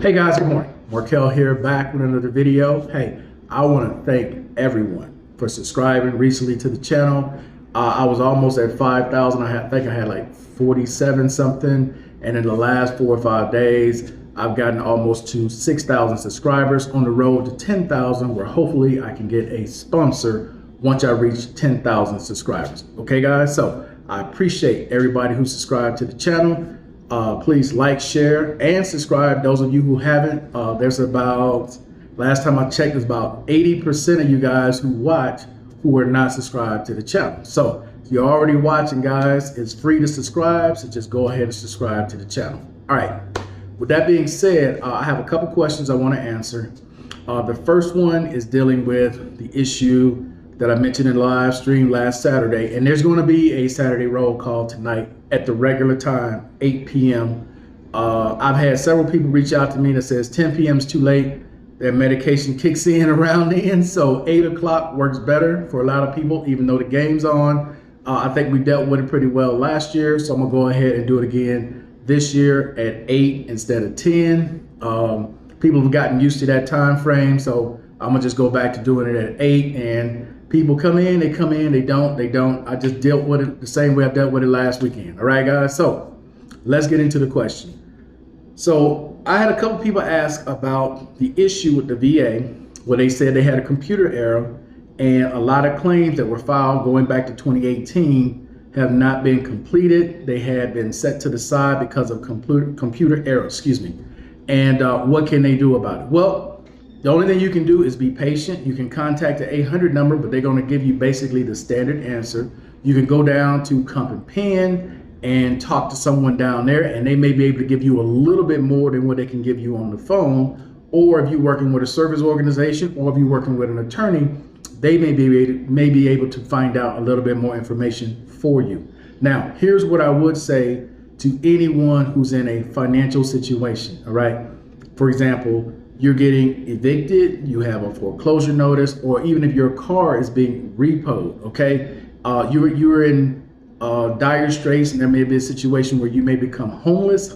Hey guys, good morning. Markel here, back with another video. Hey, I want to thank everyone for subscribing recently to the channel. I was almost at 5,000. I think I had like 47 something. And in the last 4 or 5 days, I've gotten almost to 6,000 subscribers, on the road to 10,000, where hopefully I can get a sponsor once I reach 10,000 subscribers. Okay guys, so I appreciate everybody who subscribed to the channel. Please like, share, and subscribe. Those of you who haven't, there's about, last time I checked, there's about 80% of you guys who watch who are not subscribed to the channel. So if you're already watching, guys, it's free to subscribe, so just go ahead and subscribe to the channel. All right, with that being said, I have a couple questions I want to answer. The first one is dealing with the issue that I mentioned in the live stream last Saturday, and there's going to be a Saturday roll call tonight at the regular time, 8 p.m. I've had several people reach out to me that says 10 p.m. is too late. Their medication kicks in around then, so 8 o'clock works better for a lot of people, even though the game's on. I think we dealt with it pretty well last year, so I'm gonna go ahead and do it again this year at 8 instead of 10. People have gotten used to that time frame, so I'm gonna just go back to doing it at 8, and people come in, they come in, they don't. I just dealt with it the same way I dealt with it last weekend. All right, guys, so let's get into the question. So I had a couple people ask about the issue with the VA, where they said they had a computer error, and a lot of claims that were filed going back to 2018 have not been completed. They had been set to the side because of computer error, excuse me. And what can they do about it? Well, the only thing you can do is be patient. You can contact the 800 number, but they're going to give you basically the standard answer. You can go down to Comp and Pen and talk to someone down there, and they may be able to give you a little bit more than what they can give you on the phone. Or if you're working with a service organization, or if you're working with an attorney, they may be able to find out a little bit more information for you. Now, here's what I would say to anyone who's in a financial situation, all right? For example, you're getting evicted, you have a foreclosure notice, or even if your car is being repoed, okay? You're in dire straits, and there may be a situation where you may become homeless.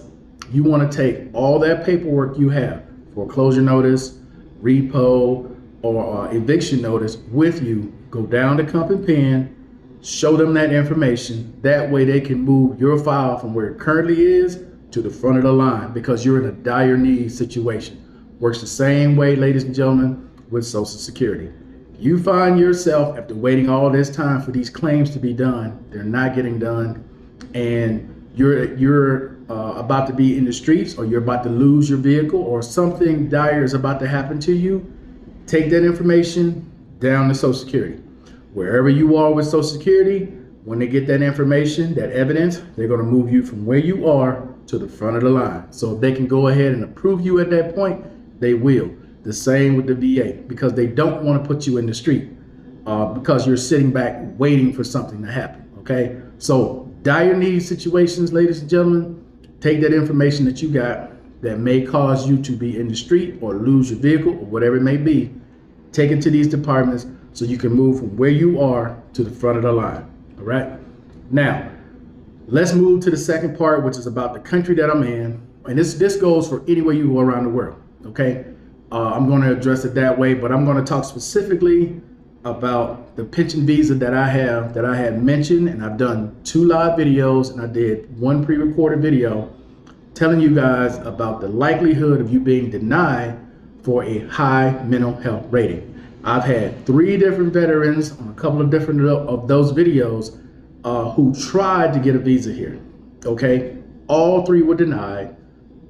You want to take all that paperwork you have, foreclosure notice, repo, or eviction notice, with you. Go down to Comp and Pen, show them that information. That way they can move your file from where it currently is to the front of the line, because you're in a dire need situation. Works the same way, ladies and gentlemen, with Social Security. You find yourself, after waiting all this time for these claims to be done, they're not getting done, and you're about to be in the streets, or you're about to lose your vehicle, or something dire is about to happen to you, take that information down to Social Security. Wherever you are with Social Security, when they get that information, that evidence, they're going to move you from where you are to the front of the line. So if they can go ahead and approve you at that point, they will. The same with the VA, because they don't want to put you in the street because you're sitting back waiting for something to happen, okay? So dire need situations, ladies and gentlemen, take that information that you got that may cause you to be in the street or lose your vehicle or whatever it may be, take it to these departments so you can move from where you are to the front of the line, all right? Now, let's move to the second part, which is about the country that I'm in. And this goes for anywhere you go around the world, okay? I'm going to address it that way, but I'm going to talk specifically about the pension visa that I have, that I had mentioned, and I've done 2 live videos, and I did 1 pre-recorded video telling you guys about the likelihood of you being denied for a high mental health rating. I've had 3 different veterans on a couple of different of those videos who tried to get a visa here, okay? All 3 were denied.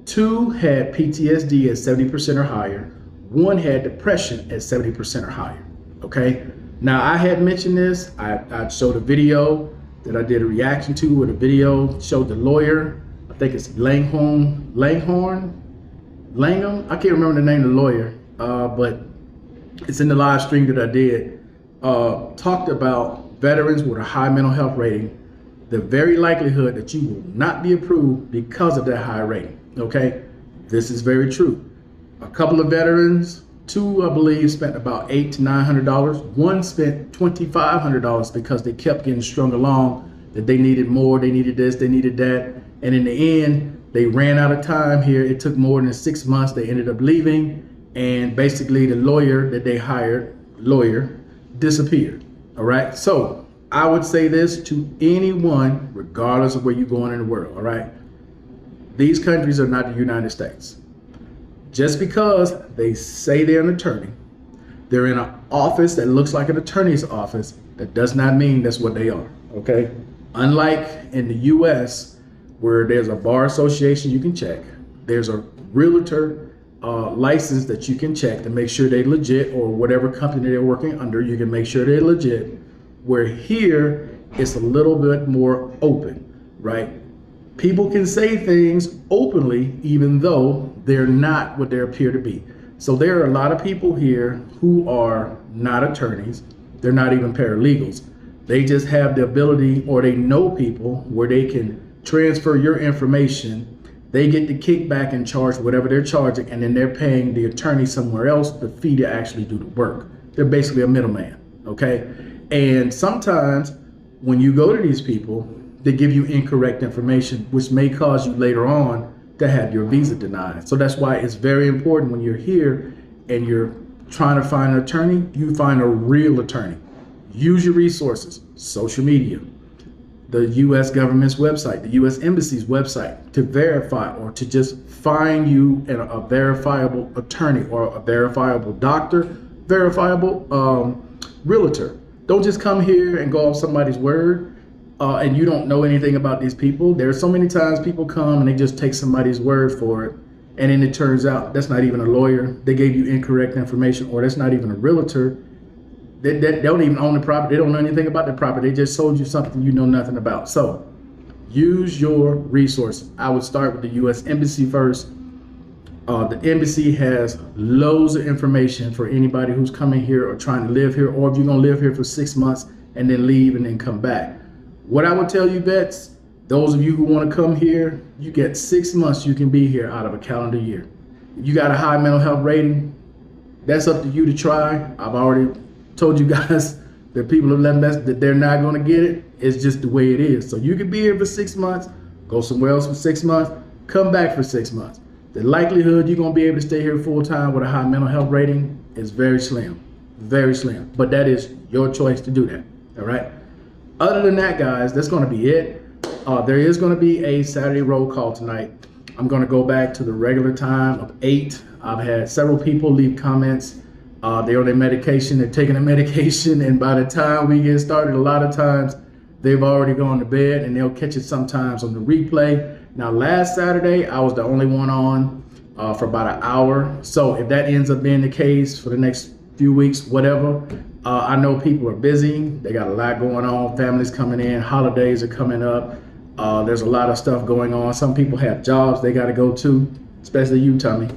2 had PTSD at 70% or higher. 1 had depression at 70% or higher, okay? Now, I had mentioned this. I showed a video that I did a reaction to, where the video showed the lawyer. I think it's Langham. I can't remember the name of the lawyer, but it's in the live stream that I did. Talked about veterans with a high mental health rating, the very likelihood that you will not be approved because of that high rating. Okay, this is very true. A couple of veterans, 2 I believe, spent about $800 to $900. 1 spent $2,500 because they kept getting strung along, that they needed more, they needed this, they needed that, and in the end They ran out of time here. It took more than 6 months. They ended up leaving, and basically the lawyer that they hired, disappeared. All right. So I would say this to anyone, regardless of where you're going in the world. All right. These countries are not the United States. Just because they say they're an attorney, they're in an office that looks like an attorney's office, that does not mean that's what they are. Okay. Unlike in the US, where there's a bar association you can check, there's a realtor license that you can check to make sure they're legit, or whatever company they're working under, you can make sure they're legit. Where here, it's a little bit more open, right? People can say things openly, even though they're not what they appear to be. So there are a lot of people here who are not attorneys. They're not even paralegals. They just have the ability, or they know people where they can transfer your information. They get the kickback and charge whatever they're charging, and then they're paying the attorney somewhere else the fee to actually do the work. They're basically a middleman, okay? And sometimes when you go to these people, they give you incorrect information, which may cause you later on to have your visa denied. So that's why it's very important when you're here and you're trying to find an attorney, you find a real attorney. Use your resources, social media, the U.S. government's website, the U.S. Embassy's website, to verify or to just find you a verifiable attorney, or a verifiable doctor, verifiable realtor. Don't just come here and go off somebody's word and you don't know anything about these people. There's so many times people come and they just take somebody's word for it, and then it turns out that's not even a lawyer. They gave you incorrect information, or that's not even a realtor. They don't even own the property. They don't know anything about the property. They just sold you something you know nothing about. So use your resources. I would start with the U.S. Embassy first. The embassy has loads of information for anybody who's coming here or trying to live here, or if you're going to live here for 6 months and then leave and then come back. What I would tell you, vets, those of you who want to come here, you get 6 months you can be here out of a calendar year. If you got a high mental health rating, that's up to you to try. I've already told you guys that people have left message that they're not going to get it. It's just the way it is. So you could be here for 6 months, go somewhere else for 6 months, come back for 6 months. The likelihood you're going to be able to stay here full time with a high mental health rating is very slim, very slim. But that is your choice to do that. All right. Other than that, guys, that's going to be it. There is going to be a Saturday roll call tonight. I'm going to go back to the regular time of 8. I've had several people leave comments. They're on their medication, they're taking a medication, and by the time we get started, a lot of times they've already gone to bed, and they'll catch it sometimes on the replay. Now, last Saturday, I was the only one on for about an hour. So if that ends up being the case for the next few weeks, whatever, I know people are busy. They got a lot going on. Families coming in, holidays are coming up. There's a lot of stuff going on. Some people have jobs they got to go to, especially you, Tommy.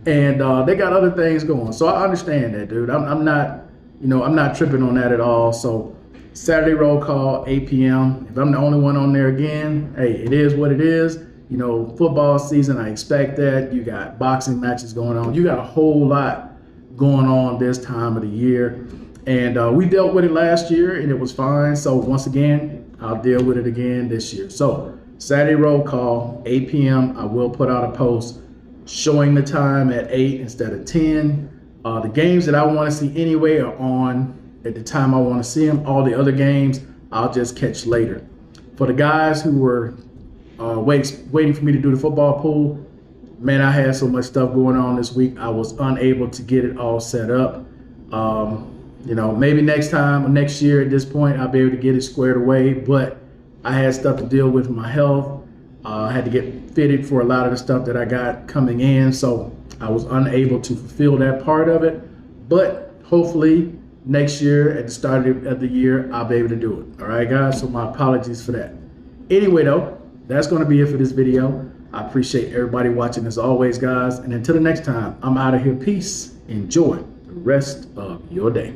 And they got other things going. So I understand that, dude. I'm not tripping on that at all. So Saturday roll call, 8 p.m. If I'm the only one on there again, hey, it is what it is. You know, football season, I expect that. You got boxing matches going on. You got a whole lot going on this time of the year. And we dealt with it last year and it was fine. So once again, I'll deal with it again this year. So Saturday roll call, 8 p.m. I will put out a post showing the time at 8 instead of 10. The games that I want to see anyway are on at the time I want to see them. All the other games, I'll just catch later. For the guys who were waiting for me to do the football pool, man, I had so much stuff going on this week. I was unable to get it all set up. You know, maybe next time or next year at this point, I'll be able to get it squared away. But I had stuff to deal with my health. I had to get fitted for a lot of the stuff that I got coming in. So I was unable to fulfill that part of it. But hopefully next year at the start of the year, I'll be able to do it. All right, guys. So my apologies for that. Anyway, though, that's going to be it for this video. I appreciate everybody watching as always, guys. And until the next time, I'm out of here. Peace. Enjoy the rest of your day.